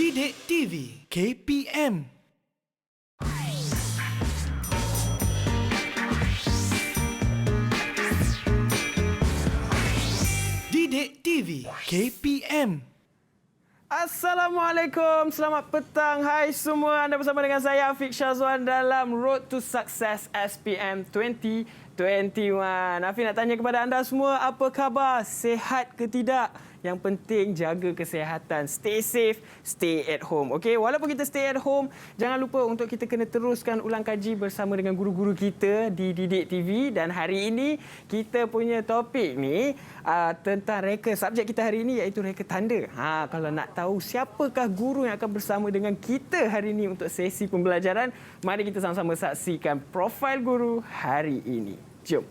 Didik TV KPM. Didik TV KPM. Assalamualaikum, selamat petang. Hai semua, anda bersama dengan saya Afiq Syazwan dalam Road to Success SPM 2021. Afiq nak tanya kepada anda semua, apa khabar? Sehat ke tidak? Yang penting jaga kesihatan. Stay safe, stay at home. Okey, walaupun kita stay at home, jangan lupa untuk kita kena teruskan ulang kaji bersama dengan guru-guru kita di Didik TV. Dan hari ini kita punya topik ni tentang reka. Subjek kita hari ini iaitu reka tanda. Kalau nak tahu siapakah guru yang akan bersama dengan kita hari ini untuk sesi pembelajaran, mari kita sama-sama saksikan profil guru hari ini. Jom.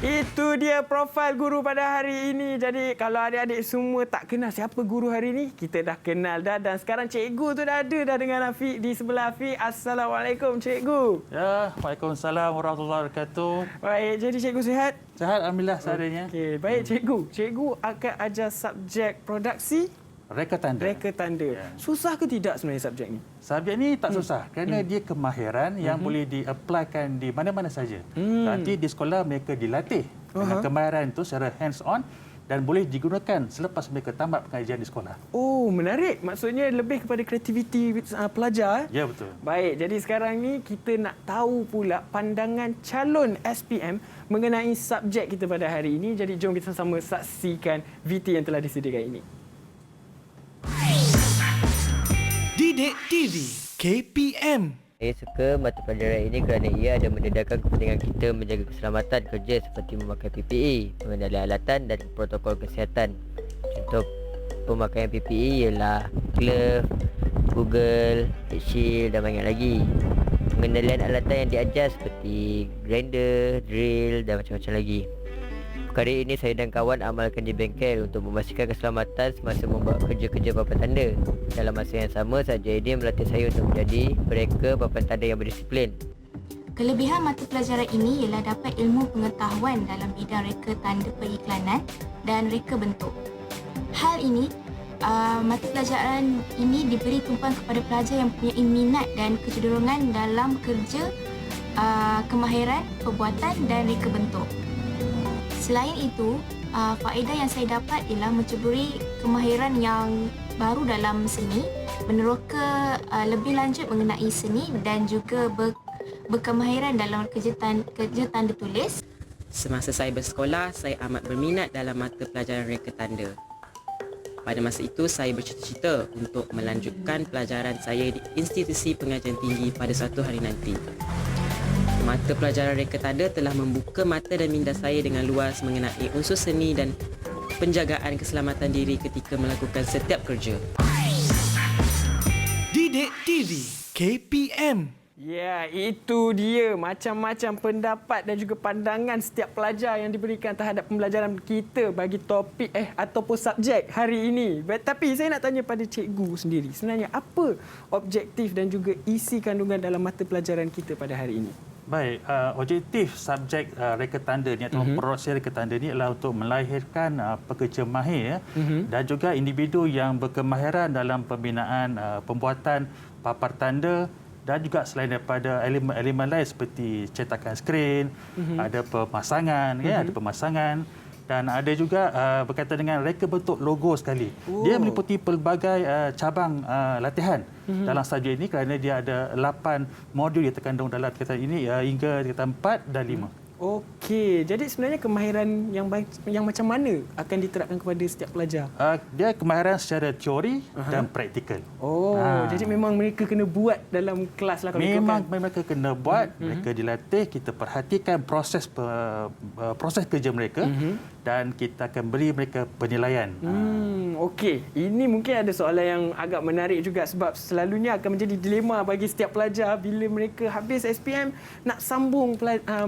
Itu dia profil guru pada hari ini. Jadi kalau adik-adik semua tak kenal siapa guru hari ini, kita dah kenal dah. Dan sekarang cikgu tu dah ada dah dengan Afiq di sebelah Afiq. Assalamualaikum cikgu. Ya, Waalaikumsalam warahmatullahi wabarakatuh. Baik, jadi cikgu sihat? Sihat, alhamdulillah seadanya. Okey, baik cikgu. Cikgu akan ajar subjek produksi Reka tanda. reka tanda. Ya. Susah ke tidak sebenarnya subjek ni? Subjek ni tak susah kerana dia kemahiran yang boleh di-applykan di mana-mana saja. Nanti di sekolah mereka dilatih dengan kemahiran itu secara hands-on dan boleh digunakan selepas mereka tamat pengajian di sekolah. Oh, menarik. Maksudnya lebih kepada kreativiti pelajar. Ya, betul. Baik, jadi sekarang ni kita nak tahu pula pandangan calon SPM mengenai subjek kita pada hari ini. Jadi jom kita sama saksikan VT yang telah disediakan ini. Didik TV KPM. Saya suka mata pelajaran ini kerana ia ada mendedahkan kepentingan kita menjaga keselamatan kerja seperti memakai PPE, mengenali alatan dan protokol kesihatan. Contoh pemakaian PPE ialah glove, Google, face shield dan banyak lagi. Pengendalian alatan yang diajar seperti grinder, drill dan macam-macam lagi. Perkara ini saya dan kawan amalkan di bengkel untuk memastikan keselamatan semasa membuat kerja-kerja papan tanda. Dalam masa yang sama, sahaja ini melatih saya untuk menjadi mereka papan tanda yang berdisiplin. Kelebihan mata pelajaran ini ialah dapat ilmu pengetahuan dalam bidang reka tanda periklanan dan reka bentuk. Hal ini, mata pelajaran ini diberi tumpuan kepada pelajar yang mempunyai minat dan kecenderungan dalam kerja, kemahiran, perbuatan dan reka bentuk. Selain itu, faedah yang saya dapat ialah menceburi kemahiran yang baru dalam seni, meneroka lebih lanjut mengenai seni dan juga berkemahiran dalam kerja tanda tulis. Semasa saya bersekolah, saya amat berminat dalam mata pelajaran reka tanda. Pada masa itu, saya bercita-cita untuk melanjutkan pelajaran saya di institusi pengajian tinggi pada suatu hari nanti. Mata pelajaran reka tanda telah membuka mata dan minda saya dengan luas mengenai unsur seni dan penjagaan keselamatan diri ketika melakukan setiap kerja. Didik TV KPM. Ya, itu dia macam-macam pendapat dan juga pandangan setiap pelajar yang diberikan terhadap pembelajaran kita bagi topik ataupun subjek hari ini. Tapi saya nak tanya pada cikgu sendiri, sebenarnya apa objektif dan juga isi kandungan dalam mata pelajaran kita pada hari ini? Baik, objektif subjek reka tanda ni atau produksi reka tanda ni adalah untuk melahirkan pekerja mahir dan juga individu yang berkemahiran dalam pembinaan pembuatan papan tanda dan juga selain daripada elemen-elemen lain seperti cetakan skrin, ada pemasangan, ada pemasangan dan ada juga berkaitan dengan reka bentuk logo sekali. Dia meliputi pelbagai cabang latihan dalam subjek ini kerana dia ada 8 modul yang terkandung dalam tingkatan ini hingga tingkatan 4 dan 5. Okey, jadi sebenarnya kemahiran yang macam mana akan diterapkan kepada setiap pelajar? Dia kemahiran secara teori dan praktikal. Jadi memang mereka kena buat dalam kelas lah kalau memang ikutkan. mereka kena buat, mereka dilatih, kita perhatikan proses kerja mereka dan kita akan beri mereka penilaian. Okey, ini mungkin ada soalan yang agak menarik juga sebab selalunya akan menjadi dilema bagi setiap pelajar bila mereka habis SPM nak sambung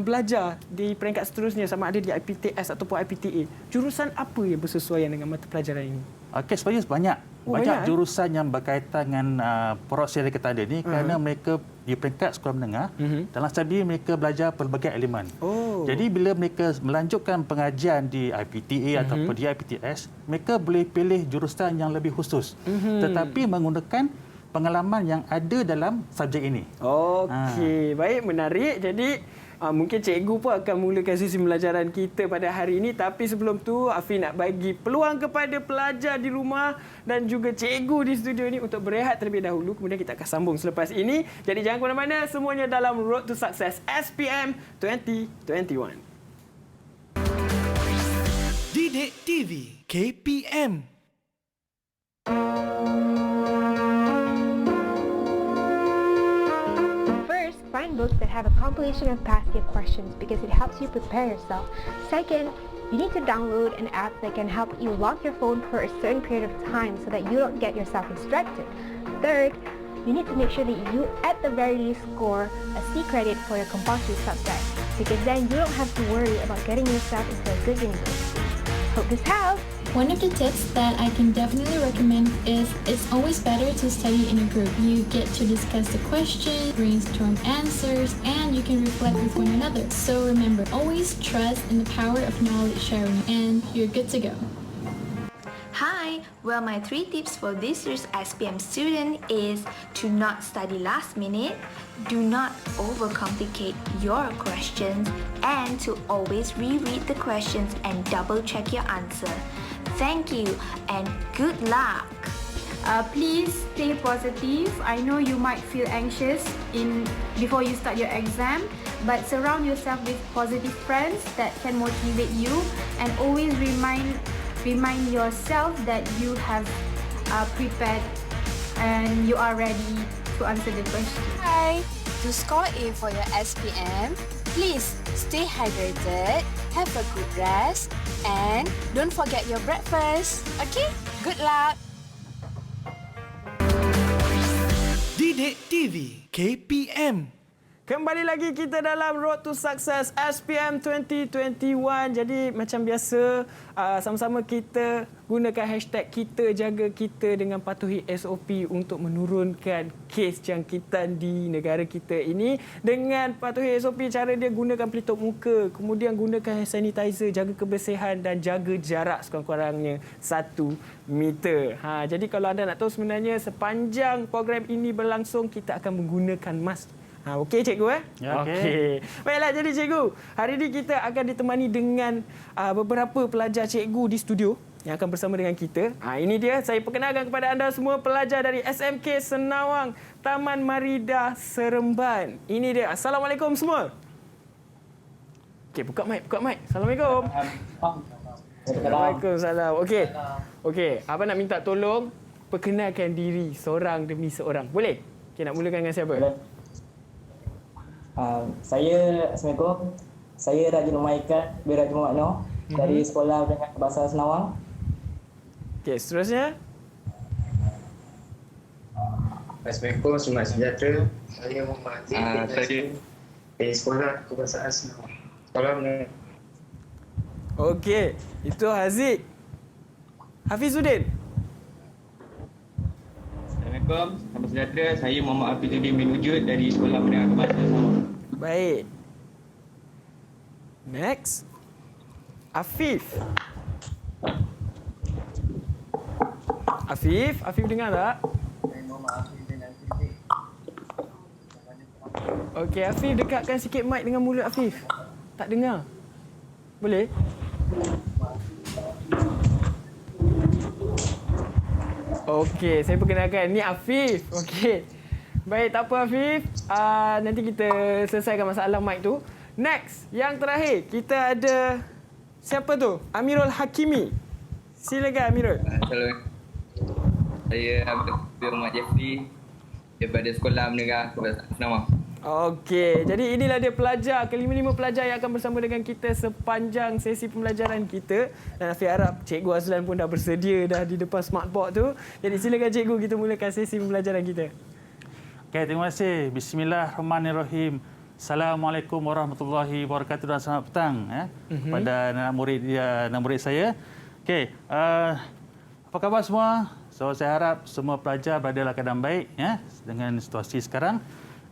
belajar di peringkat seterusnya sama ada di IPTS ataupun IPTA. Jurusan apa yang bersesuaian dengan mata pelajaran ini? Okey, sebenarnya banyak jurusan yang berkaitan dengan proses reka tanda ni kerana mereka di peringkat sekolah menengah dalam study mereka belajar pelbagai elemen. Jadi bila mereka melanjutkan pengajian di IPTA ataupun di IPTS, mereka boleh pilih jurusan yang lebih khusus tetapi menggunakan pengalaman yang ada dalam subjek ini. Okey, baik, menarik. Jadi mungkin cikgu pun akan mulakan sesi pembelajaran kita pada hari ini. Tapi sebelum tu, Afi nak bagi peluang kepada pelajar di rumah dan juga cikgu di studio ini untuk berehat terlebih dahulu. Kemudian kita akan sambung selepas ini. Jadi jangan ke mana-mana, semuanya dalam Road to Success SPM 2021. Didik TV KPM. Find books that have a compilation of past year questions because it helps you prepare yourself. Second, you need to download an app that can help you lock your phone for a certain period of time so that you don't get yourself distracted. Third, you need to make sure that you at the very least score a C credit for your compulsory subject because then you don't have to worry about getting yourself into a good university. Hope this helps! One of the tips that I can definitely recommend is it's always better to study in a group. You get to discuss the question, brainstorm answers, and you can reflect with one another. So remember, always trust in the power of knowledge sharing and you're good to go. Hi, well, my 3 tips for this year's SPM student is to not study last minute, do not overcomplicate your questions, and to always reread the questions and double check your answer. Thank you and good luck. Please stay positive. I know you might feel anxious before you start your exam, but surround yourself with positive friends that can motivate you, and always remind yourself that you have prepared and you are ready to answer the question. Hi! To score A for your SPM, please stay hydrated, have a good rest, and don't forget your breakfast. Okay? Good luck! Didik TV KPM. Kembali lagi kita dalam Road to Success SPM 2021. Jadi macam biasa, sama-sama kita gunakan hashtag kita jaga kita dengan patuhi SOP untuk menurunkan kes jangkitan di negara kita ini. Dengan patuhi SOP, cara dia gunakan pelitup muka, kemudian gunakan hand sanitizer, jaga kebersihan dan jaga jarak sekurang-kurangnya 1 meter. Jadi kalau anda nak tahu sebenarnya sepanjang program ini berlangsung, kita akan menggunakan mask. Okey cikgu Ya, okey. Baiklah, jadi cikgu, hari ini kita akan ditemani dengan beberapa pelajar cikgu di studio yang akan bersama dengan kita. Ini dia, saya perkenalkan kepada anda semua pelajar dari SMK Senawang Taman Marida Seremban. Ini dia. Assalamualaikum semua. Okey, buka mic. Assalamualaikum. Waalaikumsalam. Okey, abang nak minta tolong perkenalkan diri seorang demi seorang. Boleh? Okey, nak mulakan dengan siapa? Assalamualaikum. Saya Rajin Umaikat bin Rajin Muhammad Noor dari Sekolah Menengah Bahasa Senawang. Okey, seterusnya. Assalamualaikum, selamat sejahtera. Saya Muhammad Aziz dari Sekolah Kebahasaan Senawang. Sekolah Menengah. Okey, itu Haziq. Hafizuddin. Assalamualaikum, selamat sejahtera. Saya Muhammad Hafizuddin bin Wujud dari Sekolah Menengah Kebahasaan Senawang. Baik. Next. Afif dengar tak? Okey, Afif dekatkan sikit mic dengan mulut Afif. Tak dengar. Boleh? Okey, saya perkenalkan. Ni Afif. Okey. Baik, tak apa Afif. Nanti kita selesaikan masalah mic tu. Next, yang terakhir, kita ada siapa tu? Amirul Hakimi. Silakan Amirul. Assalamualaikum. Saya Abdul Muhammad Jeffrey daripada Sekolah Menengah Kebahasaan Senawang. Okey, jadi inilah dia pelajar, kelima-lima pelajar yang akan bersama dengan kita sepanjang sesi pembelajaran kita. Dan Afiq harap Cikgu Azlan pun dah bersedia dah di depan smartboard tu. Jadi silakan Cikgu, kita mulakan sesi pembelajaran kita. Okey, terima kasih. Bismillahirrahmanirrahim. Assalamualaikum warahmatullahi wabarakatuh dan selamat petang kepada anak murid saya. Okey, apa khabar semua? So saya harap semua pelajar berada dalam keadaan baik dengan situasi sekarang.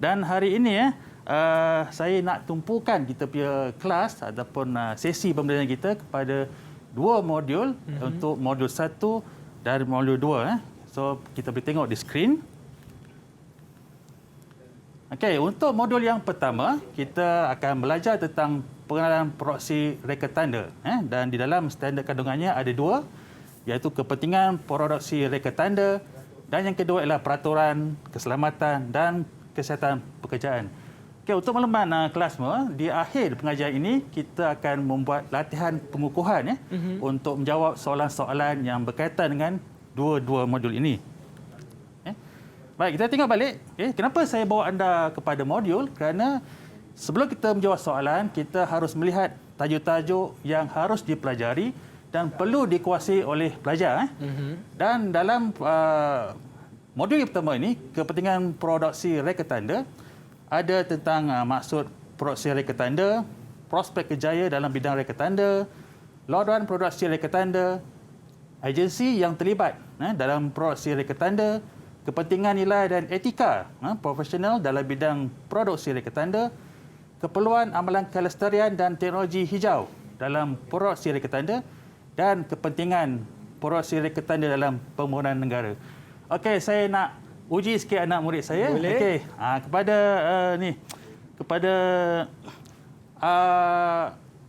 Dan hari ini saya nak tumpukan kita punya kelas ataupun sesi pembelajaran kita kepada dua modul untuk modul 1 dan modul 2. So kita boleh tengok di skrin. Okey, untuk modul yang pertama kita akan belajar tentang pengenalan produksi reka tanda dan di dalam standard kandungannya ada dua, iaitu kepentingan produksi reka tanda dan yang kedua ialah peraturan keselamatan dan kesihatan pekerjaan. Okey, untuk makluman kelas semua, di akhir pengajian ini kita akan membuat latihan pengukuhan untuk menjawab soalan-soalan yang berkaitan dengan dua-dua modul ini. Baik, kita tengok balik. Kenapa saya bawa anda kepada modul? Kerana sebelum kita menjawab soalan, kita harus melihat tajuk-tajuk yang harus dipelajari dan perlu dikuasai oleh pelajar. Dan dalam modul yang pertama ini, kepentingan produksi reka tanda, ada tentang maksud produksi reka tanda, prospek kerjaya dalam bidang reka tanda, laudan produksi reka tanda, agensi yang terlibat dalam produksi reka tanda, kepentingan nilai dan etika profesional dalam bidang produksi reka tanda, keperluan amalan kelestarian dan teknologi hijau dalam produksi reka tanda, dan kepentingan produksi reka tanda dalam pembangunan negara. Okey, saya nak uji sikit anak murid saya. Boleh. Okey, kepada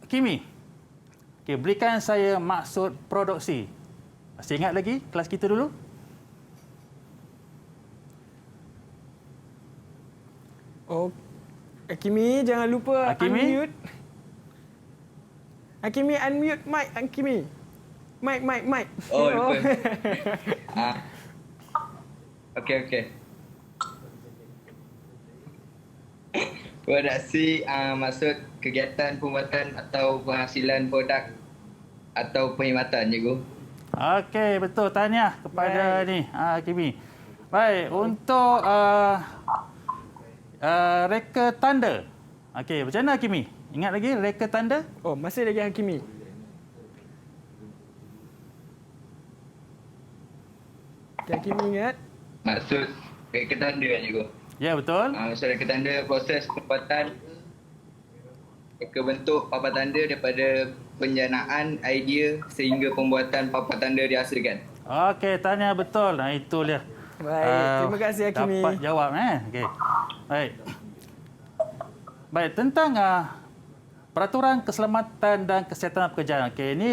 Kimi. Okey, berikan saya maksud produksi. Masih ingat lagi kelas kita dulu? Oh, Hakimi, jangan lupa Hakimi? unmute. Hakimi, unmute mic, Hakimi. Mic. Oh, lupa. Okey. Produksi maksud kegiatan pembuatan atau penghasilan produk atau perkhidmatan, Cikgu. Okey, betul. Tanya kepada Kimi. Baik, untuk reka tanda. Okey, macam mana Kimi? Ingat lagi reka tanda? Oh, masih lagi Hakimi. Hakimi ingat? Maksud reka tanda, Cikgu. Ya, betul. Maksud reka tanda proses pembuatan reka bentuk papan tanda daripada penjanaan idea sehingga pembuatan papan tanda dihasilkan. Okey, tanya betul. Itu dia. Baik, terima kasih Hakimi. Dapat jawab Okey. Baik, tentang peraturan keselamatan dan kesihatan pekerjaan. Okey, ini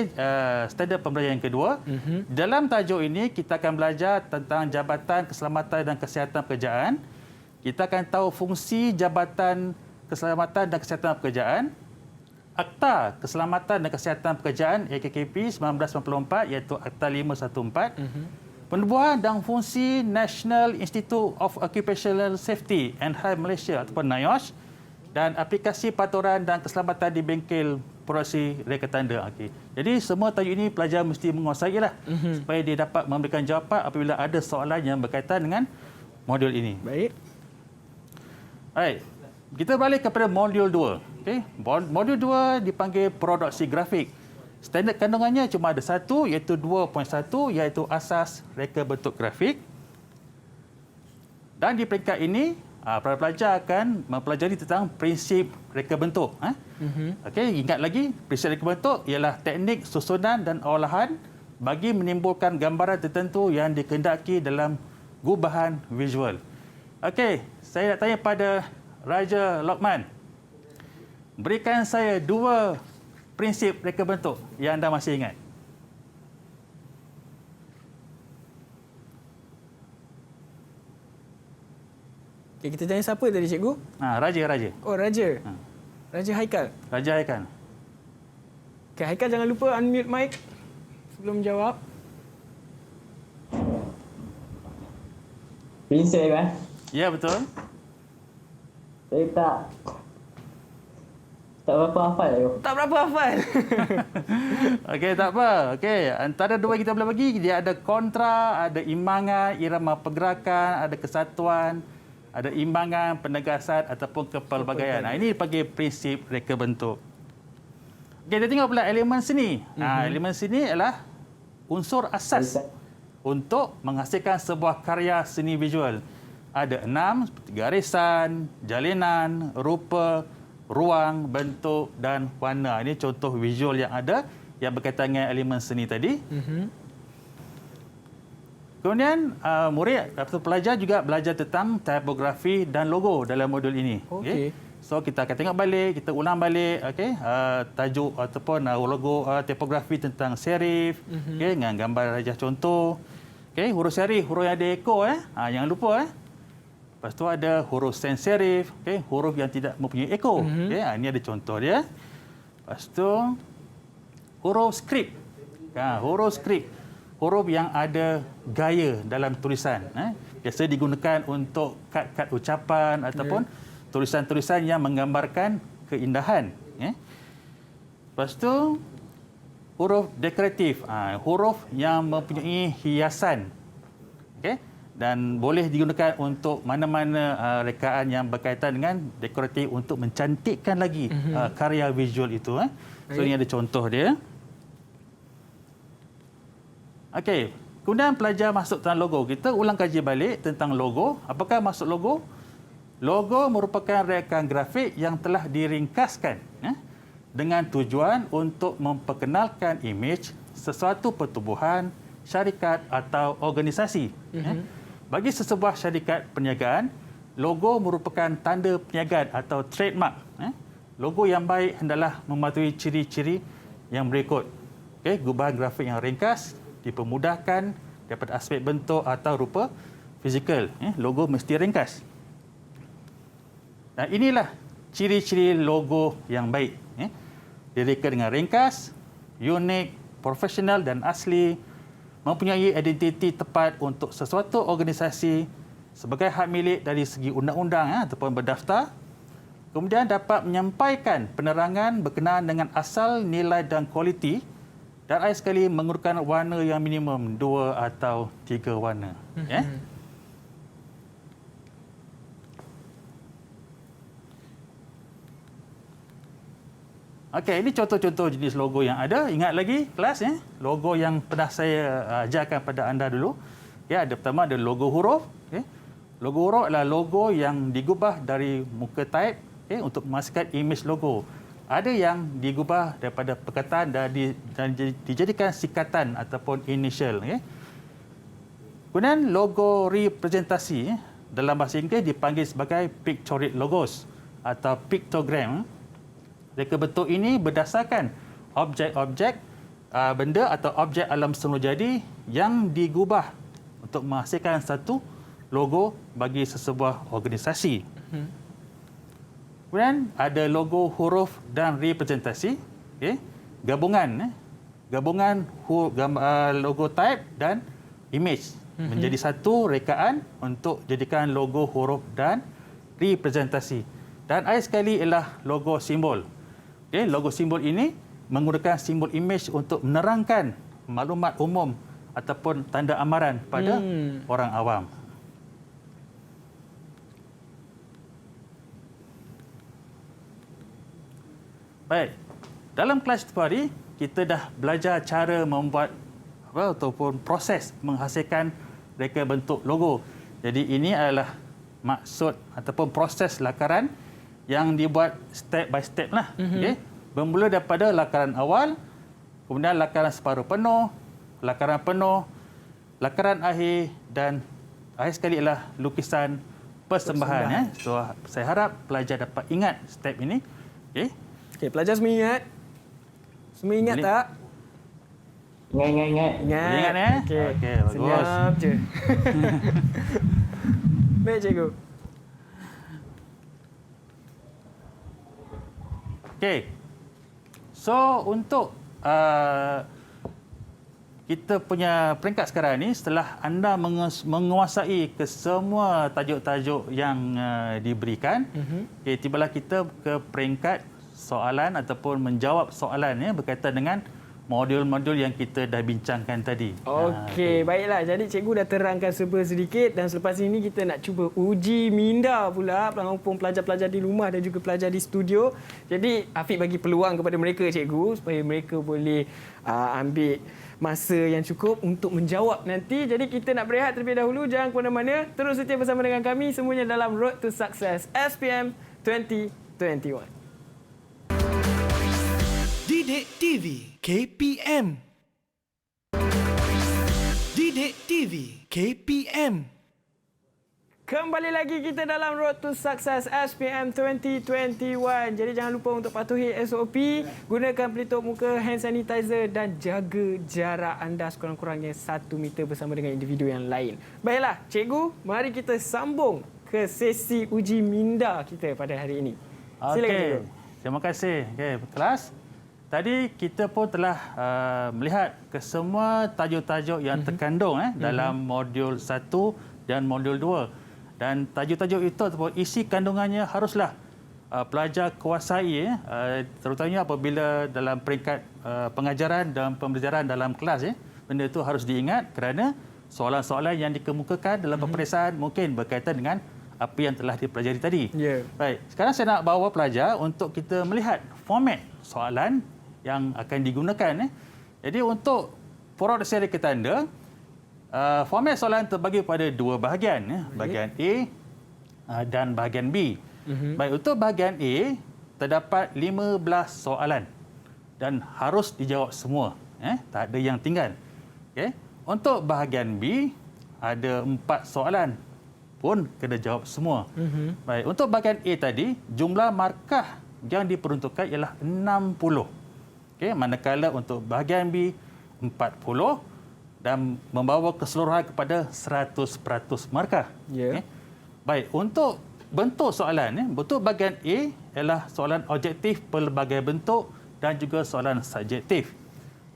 standard pembelajaran yang kedua. Dalam tajuk ini kita akan belajar tentang Jabatan Keselamatan dan Kesihatan Pekerjaan. Kita akan tahu fungsi Jabatan Keselamatan dan Kesihatan Pekerjaan, Akta Keselamatan dan Kesihatan Pekerjaan AKKP 1994 iaitu Akta 514. Penubuhan dan fungsi National Institute of Occupational Safety and Health Malaysia ataupun NIOSH, dan aplikasi peraturan dan keselamatan di bengkel produksi reka tanda. Okey. Jadi semua tajuk ini pelajar mesti menguasailah supaya dia dapat memberikan jawapan apabila ada soalan yang berkaitan dengan modul ini. Baik. Kita balik kepada modul 2. Okey. Modul 2 dipanggil produksi grafik. Standard kandungannya cuma ada satu, iaitu 2.1, iaitu asas reka bentuk grafik. Dan di peringkat ini, para pelajar akan mempelajari tentang prinsip reka bentuk. Okey, ingat lagi, prinsip reka bentuk ialah teknik susunan dan olahan bagi menimbulkan gambaran tertentu yang dikehendaki dalam gubahan visual. Okey, saya nak tanya pada Raja Lokman. Berikan saya dua prinsip reka bentuk yang anda masih ingat. Okay, kita tanya siapa tadi, Cikgu? Raja. Oh, Raja. Raja Haikal. Raja Haikal. Okay, Haikal jangan lupa unmute mic sebelum jawab. Prinsip Ya, betul. Saya tak berapa hafal. Tak berapa hafal. Okey, tak apa. Okey, antara dua yang kita boleh bagi, dia ada kontra, ada imbangan, irama pergerakan, ada kesatuan, ada imbangan, penegasan ataupun kepelbagaian. Ini bagi prinsip reka bentuk. Okey, kita tengok pula elemen seni. Elemen seni adalah unsur asas untuk menghasilkan sebuah karya seni visual. Ada 6 seperti garisan, jalinan, rupa, ruang, bentuk dan warna. Ini contoh visual yang ada yang berkaitan dengan elemen seni tadi. Kemudian murid atau pelajar juga belajar tentang tipografi dan logo dalam modul ini. Okay. So kita akan tengok balik, kita ulang balik tajuk ataupun logo tipografi tentang serif, dengan gambar rajah contoh. Huruf serif, huruf yang ada ekor, jangan lupa. Lepas tu ada huruf sans serif, huruf yang tidak mempunyai ekor. Ini ada contoh dia. Lepas tu huruf skrip. Huruf skrip, huruf yang ada gaya dalam tulisan. Biasa digunakan untuk kad-kad ucapan ataupun tulisan-tulisan yang menggambarkan keindahan. Lepas tu huruf dekoratif, huruf yang mempunyai hiasan. Dan boleh digunakan untuk mana-mana rekaan yang berkaitan dengan dekoratif untuk mencantikkan lagi karya visual itu. So ini ada contoh dia. Okey, kemudian pelajar masuk dalam logo. Kita ulang kaji balik tentang logo. Apakah maksud logo? Logo merupakan rekaan grafik yang telah diringkaskan dengan tujuan untuk memperkenalkan imej sesuatu pertubuhan, syarikat atau organisasi. Bagi sesebuah syarikat perniagaan, logo merupakan tanda perniagaan atau trademark. Logo yang baik hendaklah mematuhi ciri-ciri yang berikut. Gubahan grafik yang ringkas, dipermudahkan daripada aspek bentuk atau rupa fizikal. Logo mesti ringkas. Dan inilah ciri-ciri logo yang baik. Direka dengan ringkas, unik, profesional dan asli, mempunyai identiti tepat untuk sesuatu organisasi sebagai hak milik dari segi undang-undang ataupun berdaftar. Kemudian dapat menyampaikan penerangan berkenaan dengan asal, nilai dan kualiti, dan akhir sekali menggunakan warna yang minimum 2 atau 3 warna. Okey, ini contoh-contoh jenis logo yang ada. Ingat lagi kelas logo yang pernah saya ajarkan pada anda dulu. Ada pertama ada logo huruf. Logo huruf adalah logo yang digubah dari muka type untuk memastikan imej logo. Ada yang digubah daripada perkataan dan dijadikan sikatan ataupun initial. Kemudian logo representasi dalam bahasa Inggeris dipanggil sebagai pictorial logos atau pictogram. Reka bentuk ini berdasarkan objek-objek benda atau objek alam semula jadi yang digubah untuk menghasilkan satu logo bagi sesebuah organisasi. Kemudian ada logo huruf dan representasi, gabungan logo type dan image menjadi satu rekaan untuk jadikan logo huruf dan representasi. Dan akhir sekali ialah logo simbol. Logo simbol ini menggunakan simbol imej untuk menerangkan maklumat umum ataupun tanda amaran pada orang awam. Baik, dalam kelas itu hari kita dah belajar cara membuat ataupun proses menghasilkan reka bentuk logo. Jadi ini adalah maksud ataupun proses lakaran yang dibuat step by step lah. Bermula daripada lakaran awal, kemudian lakaran separuh penuh, lakaran akhir dan akhir sekali ialah lukisan persembahan. So saya harap pelajar dapat ingat step ini. Okey, pelajar semua ingat? Semua ingat tak? Ingat. Ingat Okey, bagus. Senyap je. Baik, cikgu. Okey. So untuk kita punya peringkat sekarang ni, setelah anda menguasai ke semua tajuk-tajuk yang diberikan, tibalah kita ke peringkat soalan ataupun menjawab soalan berkaitan dengan modul-modul yang kita dah bincangkan tadi. Okey, baiklah. Jadi cikgu dah terangkan sedikit dan selepas ini kita nak cuba uji minda pula pengampun pelajar-pelajar di rumah dan juga pelajar di studio. Jadi Afiq bagi peluang kepada mereka cikgu supaya mereka boleh ambil masa yang cukup untuk menjawab nanti. Jadi kita nak berehat terlebih dahulu. Jangan ke mana-mana. Terus setia bersama dengan kami semuanya dalam Road to Success SPM 2021. Didik TV KPM. Didik TV KPM. Kembali lagi kita dalam Road to Success SPM 2021. Jadi jangan lupa untuk patuhi SOP, gunakan pelitup muka, hand sanitizer dan jaga jarak anda sekurang-kurangnya 1 meter bersama dengan individu yang lain. Baiklah, cikgu, mari kita sambung ke sesi uji minda kita pada hari ini. Silakan cikgu. Terima kasih. Okey, kelas. Tadi kita pun telah melihat ke semua tajuk-tajuk yang terkandung dalam modul 1 dan modul 2. Dan tajuk-tajuk itu ataupun isi kandungannya haruslah pelajar kuasai, terutamanya apabila dalam peringkat pengajaran dan pembelajaran dalam kelas. Benda itu harus diingat kerana soalan-soalan yang dikemukakan dalam peperiksaan mungkin berkaitan dengan apa yang telah dipelajari tadi. Baik, sekarang saya nak bawa pelajar untuk kita melihat format soalan yang akan digunakan. Jadi untuk produksi reka tanda, format soalan terbagi pada 2 bahagian. Bahagian A dan bahagian B. Baik, untuk bahagian A, terdapat 15 soalan dan harus dijawab semua. Tak ada yang tinggal. Okay. Untuk bahagian B, ada 4 soalan pun kena jawab semua. Baik, untuk bahagian A tadi, jumlah markah yang diperuntukkan ialah 60. Okay, manakala untuk bahagian B 40 dan membawa keseluruhan kepada 100% markah. Okay. Baik, untuk bentuk soalan, bentuk bahagian A ialah soalan objektif pelbagai bentuk dan juga soalan subjektif.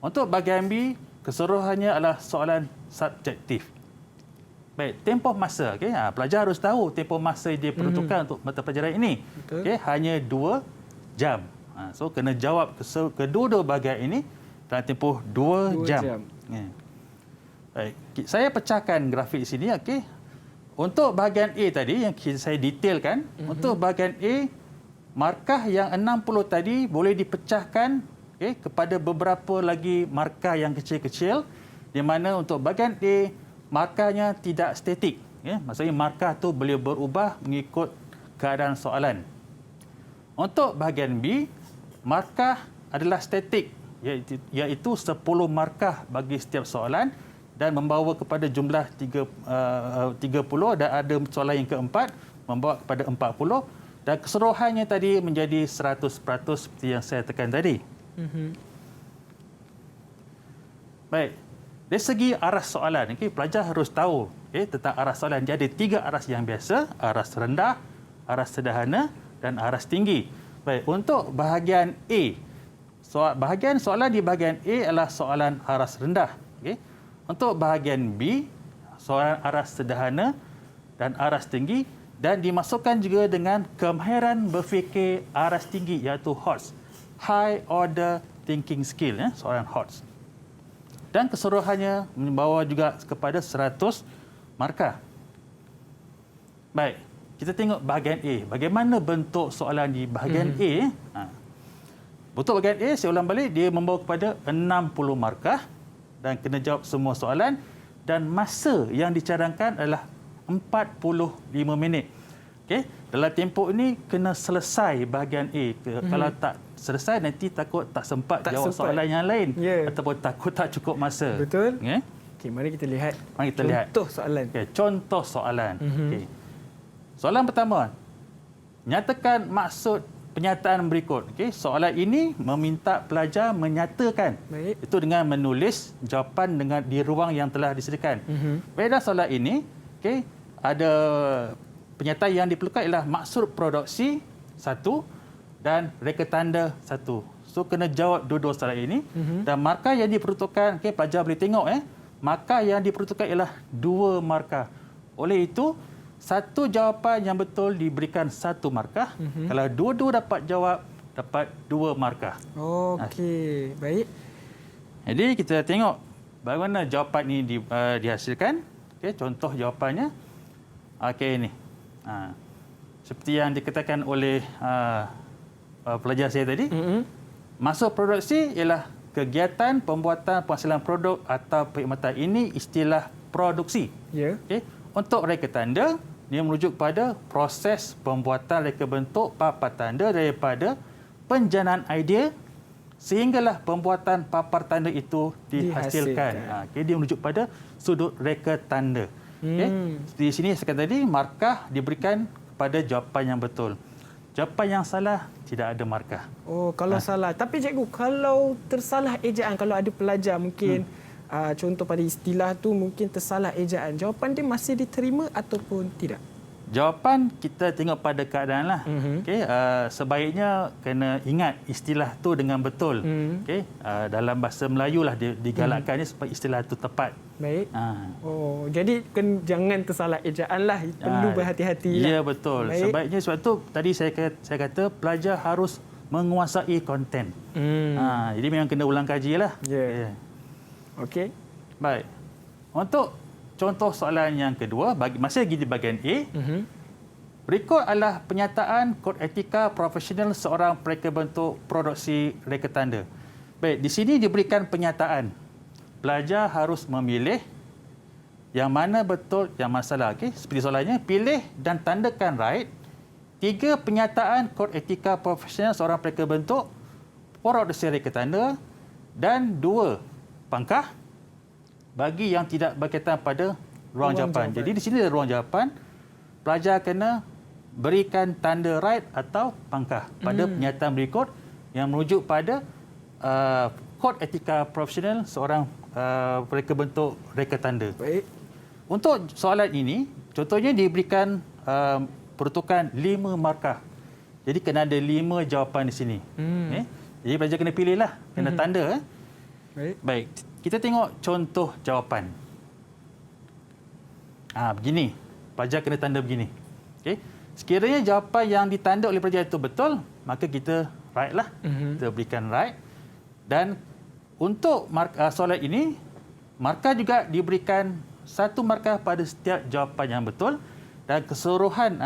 Untuk bahagian B, keseluruhannya adalah soalan subjektif. Baik, tempoh masa. Okay, pelajar harus tahu tempoh masa yang diperuntukkan untuk mata pelajaran ini. Okay, hanya 2 jam. So, kena jawab kedua-dua bahagian ini dalam tempoh 2 jam. Baik, saya pecahkan grafik di sini. Okay. Untuk bahagian A tadi yang saya detailkan, untuk bahagian A, markah yang 60 tadi boleh dipecahkan kepada beberapa lagi markah yang kecil-kecil, di mana untuk bahagian A, markahnya tidak statik. Maksudnya markah itu boleh berubah mengikut keadaan soalan. Untuk bahagian B, markah adalah statik, iaitu 10 markah bagi setiap soalan dan membawa kepada jumlah 30 dan ada soalan yang keempat membawa kepada 40 dan keseluruhannya tadi menjadi 100% seperti yang saya tekan tadi. Baik, dari segi arah soalan, pelajar harus tahu tentang arah soalan. Dia ada 3 aras yang biasa, aras rendah, aras sederhana dan aras tinggi. Baik, untuk bahagian A, bahagian soalan di bahagian A adalah soalan aras rendah. Untuk bahagian B, soalan aras sederhana dan aras tinggi dan dimasukkan juga dengan kemahiran berfikir aras tinggi iaitu HOTS, High Order Thinking Skill, soalan HOTS. Dan keseluruhannya membawa juga kepada 100 markah. Baik, kita tengok bahagian A. Bagaimana bentuk soalan di bahagian A? Bentuk bahagian A, saya ulang balik, dia membawa kepada 60 markah dan kena jawab semua soalan dan masa yang dicadangkan adalah 45 minit. Okey, dalam tempoh ini kena selesai bahagian A. Kalau tak selesai nanti takut tak sempat jawab soalan yang lain ataupun takut tak cukup masa. Betul. Okey, mari kita lihat contoh soalan. Okey, contoh soalan. Okey. Soalan pertama, nyatakan maksud penyataan berikut. Okey, soalan ini meminta pelajar menyatakan. Itu dengan menulis jawapan dengan di ruang yang telah disediakan. Pada soalan ini, okey, ada pernyataan yang diperlukan ialah maksud produksi 1 dan reka tanda 1. So kena jawab dua-dua soalan ini dan markah yang diperuntukkan, pelajar boleh tengok markah yang diperuntukkan ialah 2 markah. Oleh itu, satu jawapan yang betul diberikan 1 markah. Kalau dua-dua dapat jawab, dapat 2 markah. Okey, baik. Jadi kita tengok bagaimana jawapan ini dihasilkan. Contoh jawapannya. Ini. Seperti yang dikatakan oleh pelajar saya tadi, masuk produksi ialah kegiatan pembuatan penghasilan produk atau perkhidmatan. Ini istilah produksi. Untuk reka tanda, dia merujuk pada proses pembuatan reka bentuk papan tanda daripada penjanaan idea sehinggalah pembuatan papan tanda itu dihasilkan. Dia merujuk pada sudut reka tanda. Di sini saya kata tadi, markah diberikan pada jawapan yang betul. Jawapan yang salah, tidak ada markah. Kalau salah. Tapi cikgu, kalau tersalah ejaan, kalau ada pelajar mungkin contoh pada istilah tu mungkin tersalah ejaan, jawapan dia masih diterima ataupun tidak? Jawapan kita tengok pada keadaan lah. Sebaiknya kena ingat istilah tu dengan betul. Dalam bahasa Melayu lah digalakkan supaya istilah tu tepat. Baik. Jadi jangan tersalah ejaan lah. Perlu berhati-hati. Ya, betul. Baik. Sebaiknya sebab tu tadi saya kata pelajar harus menguasai konten. Jadi memang kena ulang kaji lah. Okey. Baik. Untuk contoh soalan yang kedua, masih lagi di bahagian A. Berikut adalah penyataan kod etika profesional seorang pereka bentuk produksi reka tanda. Baik, di sini diberikan penyataan. Pelajar harus memilih yang mana betul, yang mana salah. Seperti soalannya, pilih dan tandakan right 3 penyataan kod etika profesional seorang pereka bentuk produksi reka tanda dan 2 pangkah bagi yang tidak berkaitan pada ruang jawapan. Jadi di sini ada ruang jawapan. Pelajar kena berikan tanda right atau pangkah pada penyataan berikut yang merujuk pada kod etika profesional seorang pereka bentuk reka tanda. Baik. Untuk soalan ini, contohnya diberikan peruntukan 5 markah. Jadi kena ada 5 jawapan di sini. Jadi pelajar kena pilihlah, kena tanda. Baik. Kita tengok contoh jawapan. Begini. Pelajar kena tanda begini. Sekiranya jawapan yang ditanda oleh pelajar itu betul, maka kita right lah. Kita berikan right. Dan untuk soalan ini, markah juga diberikan 1 markah pada setiap jawapan yang betul dan keseluruhan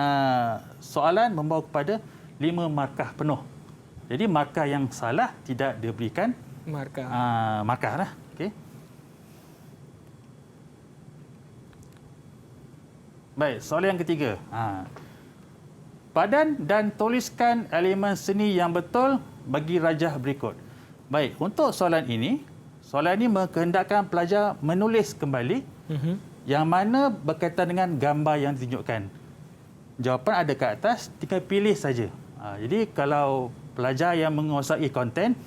soalan membawa kepada 5 markah penuh. Jadi markah yang salah tidak diberikan markah lah. Baik, soalan yang ketiga. Padan dan tuliskan elemen seni yang betul bagi rajah berikut. Baik, untuk soalan ini mengkehendakkan pelajar menulis kembali yang mana berkaitan dengan gambar yang ditunjukkan. Jawapan ada ke atas, tinggal pilih saja. Jadi kalau pelajar yang menguasai konten,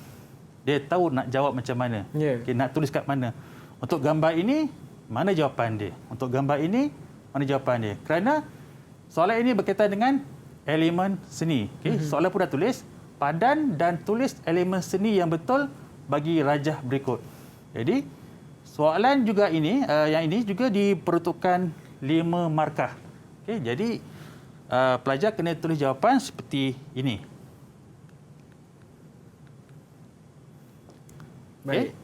dia tahu nak jawab macam mana. Nak tulis kat mana. Untuk gambar ini, mana jawapan dia? Untuk gambar ini, mana jawapan dia? Kerana soalan ini berkaitan dengan elemen seni. Soalan pun dah tulis, padan dan tulis elemen seni yang betul bagi rajah berikut. Jadi soalan juga ini, yang ini juga diperuntukkan 5 markah. Jadi pelajar kena tulis jawapan seperti ini.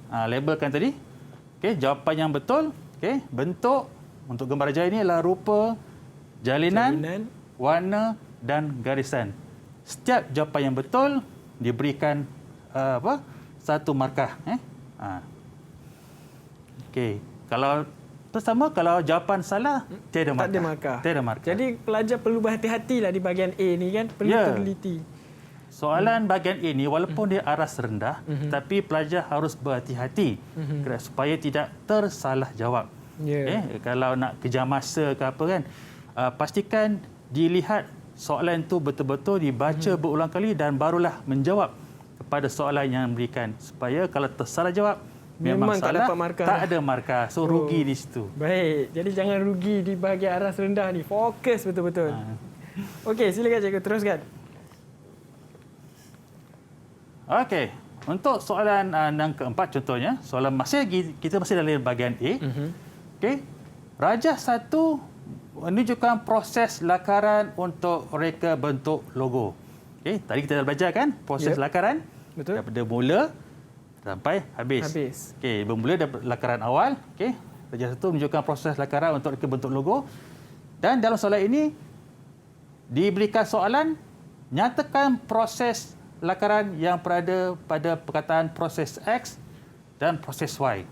Labelkan tadi. Jawapan yang betul. Bentuk untuk gambar rajah ini adalah rupa, jalinan, warna dan garisan. Setiap jawapan yang betul diberikan 1 markah. Kalau jawapan salah, tiada markah. Tiada markah. Jadi pelajar perlu berhati-hatilah di bahagian A ni kan, perlu teliti. Soalan bahagian A ni walaupun dia aras rendah, tapi pelajar harus berhati-hati supaya tidak tersalah jawab. Kalau nak kejar masa ke apa kan, pastikan dilihat soalan itu betul-betul dibaca berulang kali dan barulah menjawab kepada soalan yang diberikan. Supaya kalau tersalah jawab, memang salah, tak dapat markah. Tak ada markah. So rugi di situ. Baik. Jadi jangan rugi di bahagian aras rendah ni. Fokus betul-betul. Okey, silakan cikgu teruskan. Okey. Untuk soalan yang keempat contohnya, soalan kita masih dalam bahagian A. Okey. Rajah 1 menunjukkan proses lakaran untuk reka bentuk logo. Okey, tadi kita dah belajar kan proses lakaran. Betul. Daripada mula sampai habis. Okey, bermula dari lakaran awal. Okey. Rajah 1 menunjukkan proses lakaran untuk reka bentuk logo. Dan dalam soalan ini diberikan soalan, nyatakan proses lakaran yang berada pada perkataan proses X dan proses Y.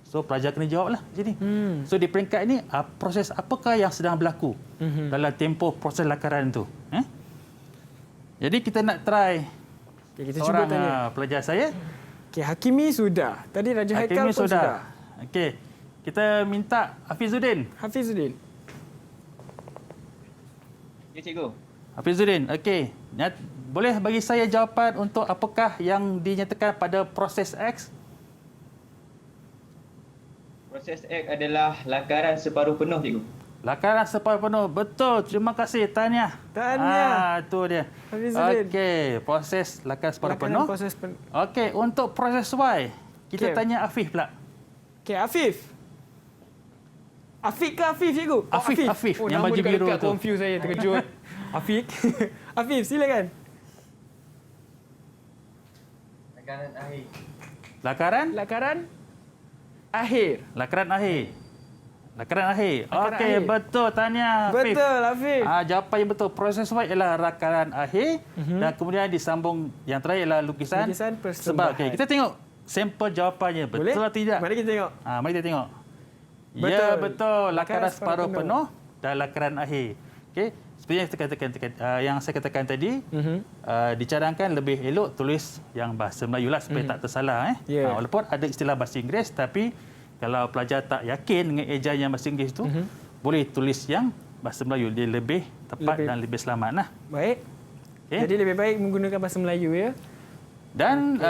So, pelajar kena jawablah jadi. So, di peringkat ini, proses apakah yang sedang berlaku dalam tempoh proses lakaran itu? Jadi, kita nak try kita seorang cuba tanya. pelajar saya. Okey, Hakimi sudah. Tadi Raja Haikal pun sudah. Okey, kita minta Hafizuddin. Hafizuddin. Ya, cikgu. Hafizuddin, okey. Boleh bagi saya jawapan untuk apakah yang dinyatakan pada proses X? Proses X adalah lakaran separuh penuh, cikgu. Lakaran separuh penuh. Betul. Terima kasih. Tahniah. Itu dia. Okey. Proses lakaran separuh penuh. Okey. Untuk proses Y, kita tanya Afif pula. Okey, Afif. Afif ke Afif, cikgu? Afif. Yang baju biru tu. Confuse saya, terkejut. Afif. Afif, silakan. Lakaran akhir. Lakaran akhir. Lakaran akhir. Okey, betul. Tanya Afif. Betul, Afif. Jawapan yang betul. Proses Y ialah lakaran akhir dan kemudian disambung yang terakhir ialah lukisan persembahan. sebab. Okey, kita tengok sampel jawapannya. Betul atau tidak? Mari kita tengok. Mari kita tengok. Ya, betul. Lakaran separuh penuh dan lakaran akhir. Okey. Seperti yang saya katakan tadi, dicadangkan lebih elok tulis yang bahasa Melayu lah supaya tak tersalah. Walaupun ada istilah bahasa Inggeris, tapi kalau pelajar tak yakin dengan ejaan yang bahasa Inggeris itu, boleh tulis yang bahasa Melayu. Dia lebih tepat dan lebih selamat lah. Baik. Jadi lebih baik menggunakan bahasa Melayu ya. Dan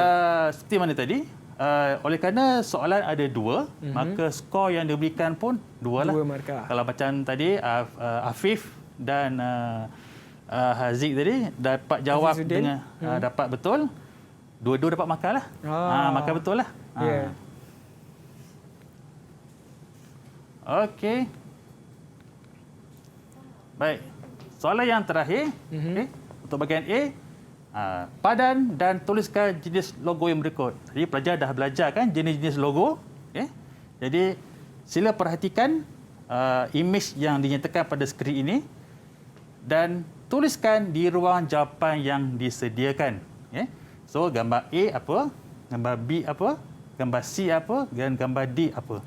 seperti mana tadi, oleh kerana soalan ada 2, maka skor yang diberikan pun 2 lah. 2 markah. Kalau macam tadi Afif dan Haziq tadi dapat jawab dengan dapat betul, dua-dua dapat markah lah. Markah betul lah. Okey. Baik. Soalan yang terakhir, untuk bahagian A, padan dan tuliskan jenis logo yang berikut. Jadi pelajar dah belajar kan jenis-jenis logo. Jadi sila perhatikan imej yang dinyatakan pada skrin ini dan tuliskan di ruang jawapan yang disediakan. So, gambar A apa, gambar B apa, gambar C apa dan gambar D apa.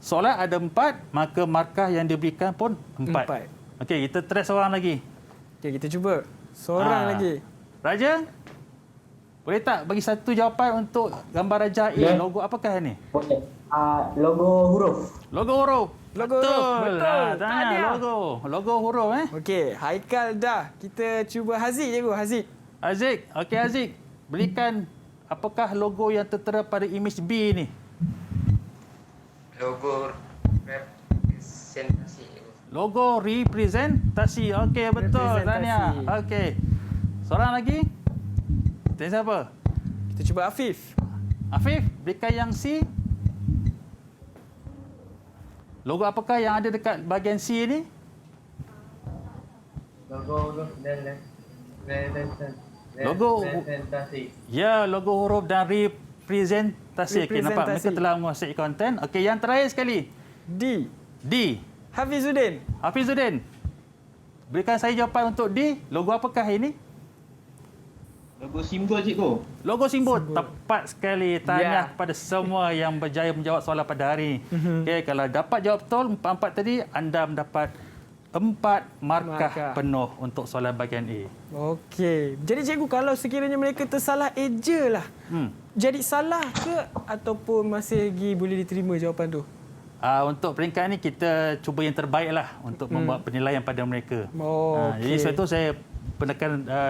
Soalan ada 4, maka markah yang diberikan pun 4. Okey, kita try seorang lagi. Okey, kita cuba. Seorang lagi. Raja, boleh tak bagi satu jawapan untuk gambar Raja A? Logo apakah ini? Boleh. Logo huruf. Logo huruf. Betul. Tanya logo huruf. Okey, Haikal dah. Kita cuba Haziq, cikgu. Haziq. Okey, Haziq. Berikan apakah logo yang tertera pada imej B ni? Logo representasi. Logo representasi. Okey, betul. Tanya. Okey. Seorang lagi? Tanya siapa? Kita cuba Afif. Afif, berikan yang C. Logo apakah yang ada dekat bahagian C ni? Logo representasi. Ya, logo huruf dan representasi. Okey, nampak mereka telah menguasai konten. Okey, yang terakhir sekali. D. Hafizuddin. Berikan saya jawapan untuk D. Logo apakah ini? Logo simbol, cikgu. Logo simbol. Tepat sekali. Tahniah kepada semua yang berjaya menjawab soalan pada hari. Okey, kalau dapat jawab betul 4 tadi, anda mendapat 4 markah penuh untuk soalan bahagian A. Okey. Jadi cikgu, kalau sekiranya mereka tersalah eja lah, jadi salah ke ataupun masih lagi boleh diterima jawapan tu? Untuk peringkat ni kita cuba yang terbaik lah untuk membuat penilaian pada mereka. Jadi sebab itu saya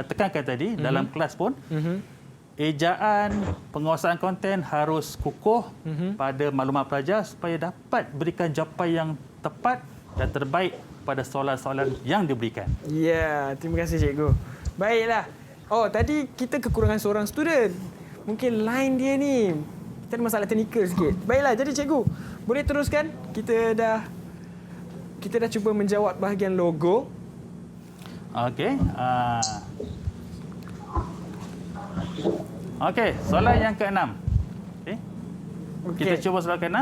tekankan tadi dalam kelas pun, ejaan, penguasaan konten harus kukuh pada maklumat pelajar supaya dapat berikan jawapan yang tepat dan terbaik pada soalan-soalan yang diberikan. Ya, terima kasih cikgu. Baiklah. Oh, tadi kita kekurangan seorang student. Mungkin line dia ni. Kita ada masalah teknikal sikit. Baiklah, jadi cikgu, boleh teruskan? Kita dah cuba menjawab bahagian logo. Okey. Okey, soalan yang ke-6. Okey. Kita cuba soalan ke-6.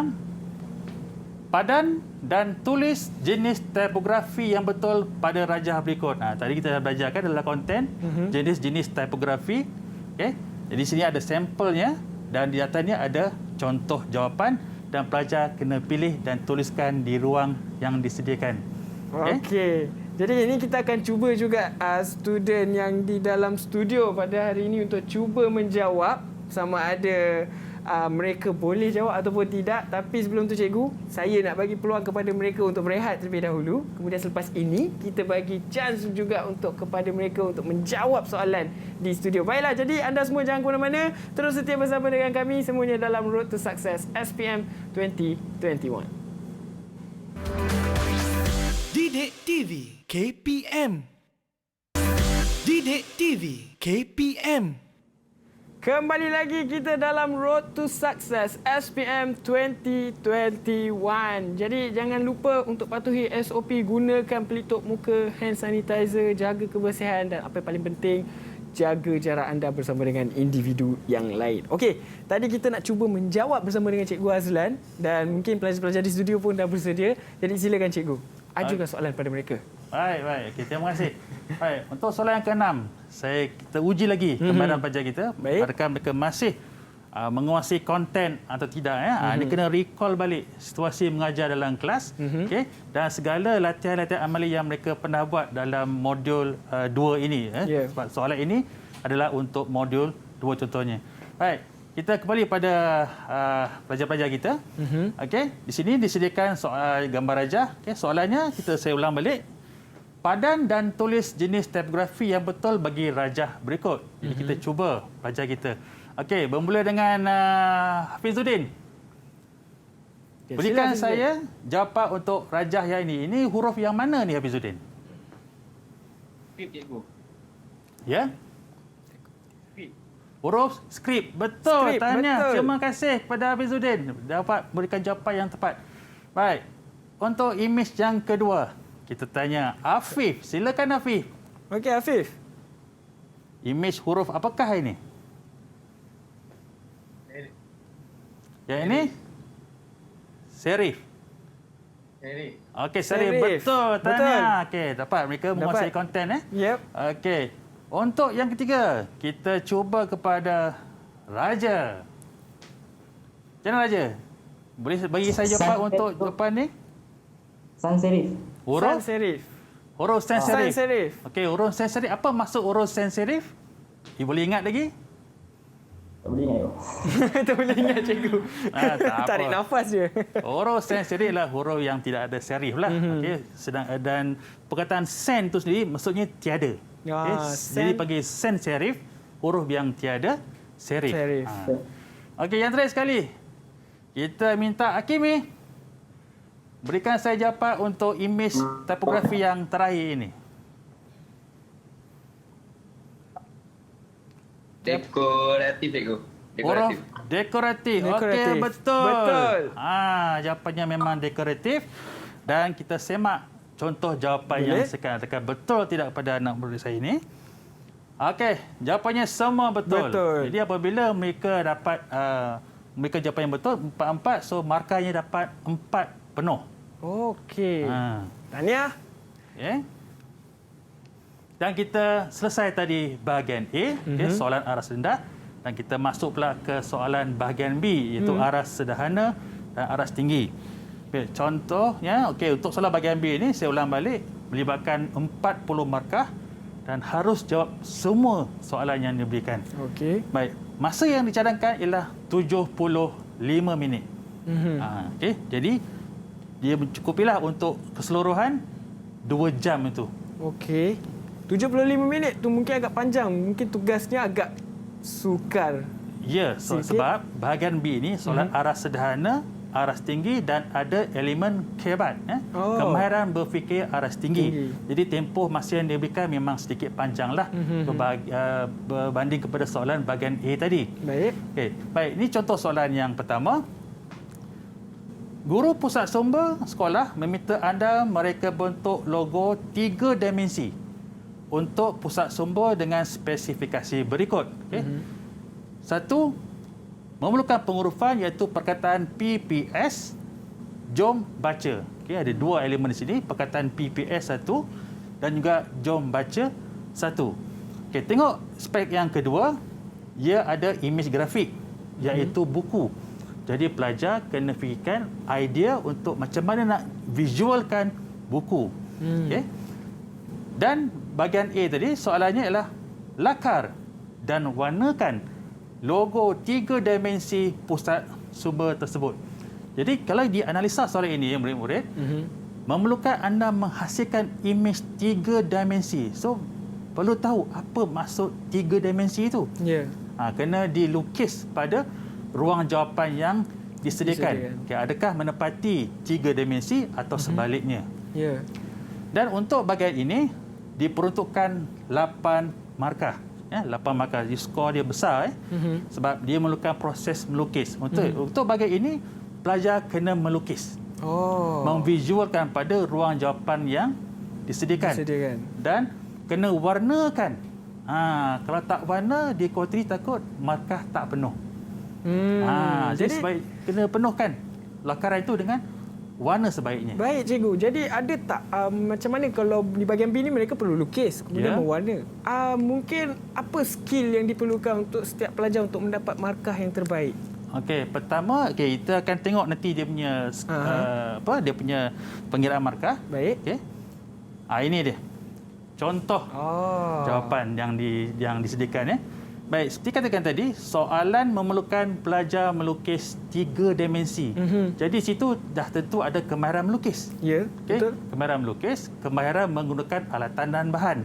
Padan dan tulis jenis tipografi yang betul pada rajah berikut. Tadi kita dah belajarkan dalam konten jenis-jenis tipografi. Okey. Jadi sini ada sampelnya dan di atasnya ada contoh jawapan dan pelajar kena pilih dan tuliskan di ruang yang disediakan. Okey. Jadi ini kita akan cuba juga student yang di dalam studio pada hari ini untuk cuba menjawab sama ada mereka boleh jawab ataupun tidak. Tapi sebelum tu cikgu, saya nak bagi peluang kepada mereka untuk berehat terlebih dahulu. Kemudian selepas ini, kita bagi chance juga untuk kepada mereka untuk menjawab soalan di studio. Baiklah, jadi anda semua jangan ke mana-mana. Terus setia bersama dengan kami semuanya dalam Road to Success SPM 2021. Didik TV KPM. Didik TV KPM. Kembali lagi kita dalam Road to Success SPM 2021. Jadi jangan lupa untuk patuhi SOP, gunakan pelitup muka, hand sanitizer, jaga kebersihan dan apa yang paling penting, jaga jarak anda bersama dengan individu yang lain. Okey, tadi kita nak cuba menjawab bersama dengan Cikgu Azlan dan mungkin pelajar-pelajar di studio pun dah bersedia. Jadi silakan Cikgu, ajukan soalan pada mereka. Baik. Okay, terima kasih. Baik, untuk soalan yang ke-6, kita uji lagi kebadan pelajar kita. Adakah mereka masih menguasai konten atau tidak? Dia kena recall balik situasi mengajar dalam kelas. Okay? Dan segala latihan-latihan amali yang mereka pernah buat dalam modul 2 ini. Sebab soalan ini adalah untuk modul 2 contohnya. Baik, kita kembali pada pelajar-pelajar kita. Okay? Di sini disediakan soal gambar rajah. Okay? Soalannya saya ulang balik. Padan dan tulis jenis tipografi yang betul bagi rajah berikut. Jadi kita cuba pelajar kita. Okey, bermula dengan Hafizuddin. Berikan saya jawapan untuk rajah yang ini. Ini huruf yang mana ni Hafizuddin? Skrip, cikgu. Ya? Huruf skrip. Betul. Tanya. Terima kasih kepada Hafizuddin. Dapat berikan jawapan yang tepat. Baik. Untuk imej yang kedua, kita tanya Afif. Silakan Afif. Okey Afif. Imej huruf apakah ini? Yang ini? Serif. Serif. Okey, serif. Betul. Tanya. Okey, dapat mereka menguasai konten. Yep. Okey. Untuk yang ketiga, kita cuba kepada Raja. Macam mana Raja? Boleh bagi saya jawapan untuk jawapan ni? Sans serif. Huruf? Sans serif. Huruf sans serif. Sans serif. Okey, huruf sans serif. Apa maksud huruf sans serif? You boleh ingat lagi? Tak boleh ingat. Tak boleh ingat cikgu. Tarik nafas je. Huruf sans serif lah huruf yang tidak ada serif lah. Okey, dan perkataan sans tu sendiri maksudnya tiada. Jadi bagi sans serif, huruf yang tiada serif. Okey, yang terakhir sekali. Kita minta Hakimi berikan saya jawapan untuk imej tipografi yang terakhir ini. Dekoratif, cikgu. Huruf dekoratif. Okey, betul. Jawapannya memang dekoratif. Dan kita semak contoh jawapan yang saya katakan betul tidak pada anak murid saya ini. Okey, jawapannya semua betul. Jadi apabila mereka dapat mereka jawapan yang betul 4-4, so markahnya dapat 4 penuh. Okey. Tahniah. Okay. Dan kita selesai tadi bahagian A, soalan aras rendah. Dan kita masuk pula ke soalan bahagian B, iaitu aras sederhana dan aras tinggi. Okay, contohnya, untuk soalan bahagian B ini, saya ulang balik, melibatkan 40 markah dan harus jawab semua soalan yang diberikan. Okey. Baik, masa yang dicadangkan ialah 75 minit. Okey, jadi dia mencukupilah untuk keseluruhan 2 jam itu. Okey. 75 minit tu mungkin agak panjang. Mungkin tugasnya agak sukar. Ya, sebab bahagian B ini soalan aras sederhana aras tinggi dan ada elemen kebat. Kemahiran berfikir aras tinggi. Jadi tempoh masa yang diberikan memang sedikit panjanglah berbanding kepada soalan bahagian A tadi. Baik, ini contoh soalan yang pertama. Guru pusat sumber sekolah meminta anda mereka bentuk logo 3 dimensi untuk pusat sumber dengan spesifikasi berikut. Satu, memerlukan pengurufan iaitu perkataan PPS, jom baca. Ada 2 elemen di sini, perkataan PPS 1 dan juga jom baca 1. Tengok spek yang kedua, ia ada imej grafik iaitu buku. Jadi pelajar kena fikirkan idea untuk macam mana nak visualkan buku. Dan bahagian A tadi soalannya ialah lakar dan warnakan logo 3 dimensi pusat sumber tersebut. Jadi kalau dianalisa soalan ini murid-murid, memerlukan anda menghasilkan imej 3 dimensi. So perlu tahu apa maksud 3 dimensi itu. Kena dilukis pada ruang jawapan yang disediakan. Adakah menepati 3 dimensi atau sebaliknya. Dan untuk bahagian ini diperuntukkan 8 markah. 8 markah. Skor dia besar sebab dia memerlukan proses melukis. Untuk bahagian ini pelajar kena melukis. Memvisualkan pada ruang jawapan yang disediakan. Dan kena warnakan. Kalau tak warna di kuarteri takut markah tak penuh. Jadi kena penuhkan lakaran itu dengan warna sebaiknya. Baik cikgu. Jadi ada tak macam mana kalau di bahagian B ni mereka perlu lukis kemudian mewarna. Mungkin apa skill yang diperlukan untuk setiap pelajar untuk mendapat markah yang terbaik? Pertama kita akan tengok nanti dia punya dia punya pengiraan markah. Baik. Ini dia. Contoh jawapan yang disediakan Baik, seperti katakan tadi, soalan memerlukan pelajar melukis 3 dimensi. Jadi situ dah tentu ada kemahiran melukis. Betul. Kemahiran melukis, kemahiran menggunakan alatan dan bahan.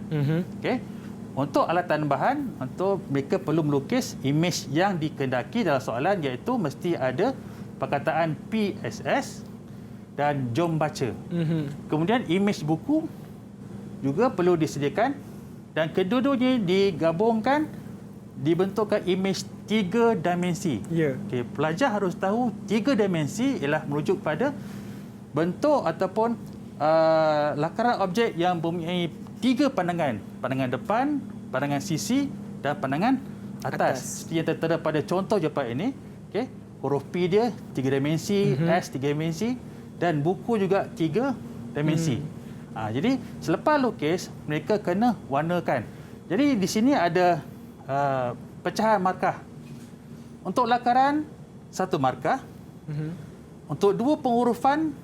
Untuk alatan bahan, untuk mereka perlu melukis imej yang dikehendaki dalam soalan iaitu mesti ada perkataan PSS dan jom baca. Kemudian imej buku juga perlu disediakan dan kedua-duanya digabungkan dibentukkan imej 3 dimensi. Pelajar harus tahu 3 dimensi ialah merujuk pada bentuk ataupun lakaran objek yang mempunyai 3 pandangan. Pandangan depan, pandangan sisi dan pandangan atas. Seperti yang tertera pada contoh jawapan ini. Huruf P dia 3 dimensi, S 3 dimensi dan buku juga 3 dimensi. Jadi selepas lukis mereka kena warnakan. Jadi di sini ada pecahan markah. Untuk lakaran 1 markah. Untuk 2 pengurufan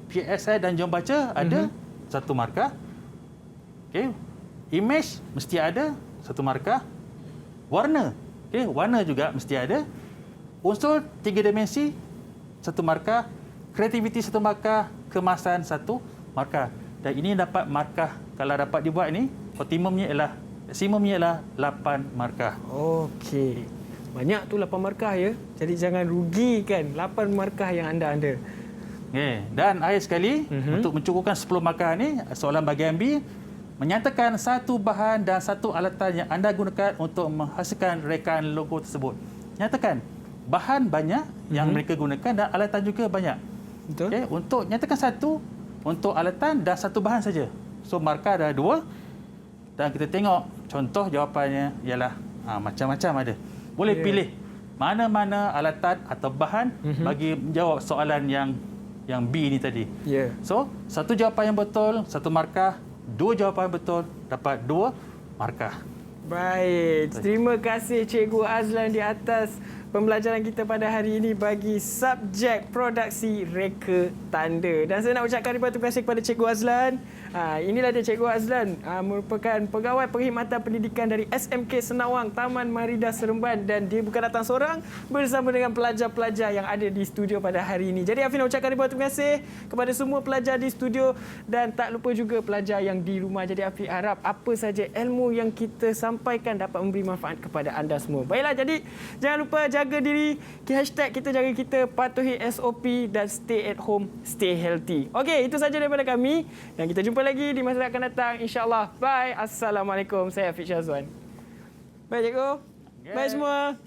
PSI dan jom baca ada 1 markah. Imej mesti ada 1 markah. Warna warna juga mesti ada. Unsur 3 dimensi 1 markah. Kreativiti 1 markah. Kemasan 1 markah. Dan ini dapat markah kalau dapat dibuat ini maksimumnya ialah 8 markah. Okey. Banyak tu 8 markah ya. Jadi jangan rugikan 8 markah yang anda ada. Dan akhir sekali untuk mencukupkan 10 markah ni, soalan bahagian B menyatakan 1 bahan dan 1 alatan yang anda gunakan untuk menghasilkan rekaan logo tersebut. Nyatakan bahan banyak yang mereka gunakan dan alatan juga banyak. Betul. Untuk nyatakan 1 untuk alatan dan 1 bahan saja. So markah ada 2. Dan kita tengok contoh jawapannya ialah macam-macam ada. Boleh pilih mana-mana alatan atau bahan bagi menjawab soalan yang B ni tadi. So, 1 jawapan yang betul, 1 markah, 2 jawapan yang betul, dapat 2 markah. Baik. Terima kasih Cikgu Azlan di atas pembelajaran kita pada hari ini bagi subjek produksi reka tanda. Dan saya nak ucapkan ribuan terima kasih kepada Cikgu Azlan. Inilah dia Cikgu Azlan, merupakan pegawai perkhidmatan pendidikan dari SMK Senawang, Taman Marida Seremban, dan dia bukan datang seorang, bersama dengan pelajar-pelajar yang ada di studio pada hari ini. Jadi Afi nak ucapkan ribuan terima kasih kepada semua pelajar di studio dan tak lupa juga pelajar yang di rumah. Jadi Afi harap apa saja ilmu yang kita sampaikan dapat memberi manfaat kepada anda semua. Baiklah, jadi jangan lupa jaga diri, hashtag kita jaga kita, patuhi SOP dan stay at home, stay healthy. Okey, itu saja daripada kami dan kita jumpa lagi di masa akan datang insya-Allah. Bye. Assalamualaikum. Saya Afiq Syazwan. Bye cikgu. Bye semua.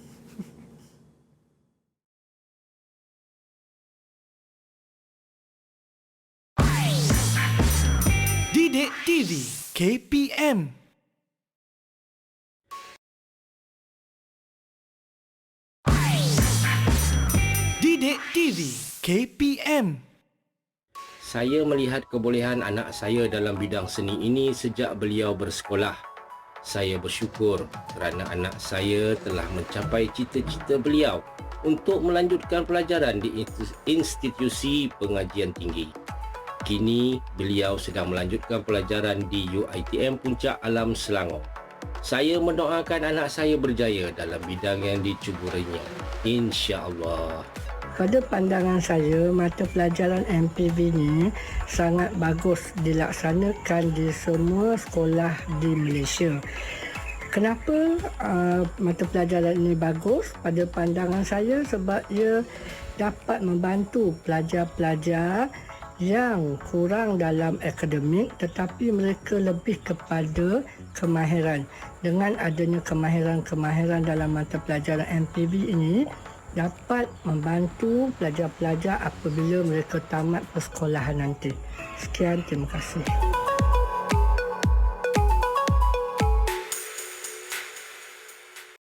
Didik TV KPM. Didik TV KPM. Saya melihat kebolehan anak saya dalam bidang seni ini sejak beliau bersekolah. Saya bersyukur kerana anak saya telah mencapai cita-cita beliau untuk melanjutkan pelajaran di institusi pengajian tinggi. Kini, beliau sedang melanjutkan pelajaran di UiTM Puncak Alam Selangor. Saya mendoakan anak saya berjaya dalam bidang yang dicuburinya. InsyaAllah. Pada pandangan saya, mata pelajaran MPV ni sangat bagus dilaksanakan di semua sekolah di Malaysia. Kenapa mata pelajaran ini bagus? Pada pandangan saya sebab ia dapat membantu pelajar-pelajar yang kurang dalam akademik tetapi mereka lebih kepada kemahiran. Dengan adanya kemahiran-kemahiran dalam mata pelajaran MPV ini dapat membantu pelajar-pelajar apabila mereka tamat persekolahan nanti. Sekian, terima kasih.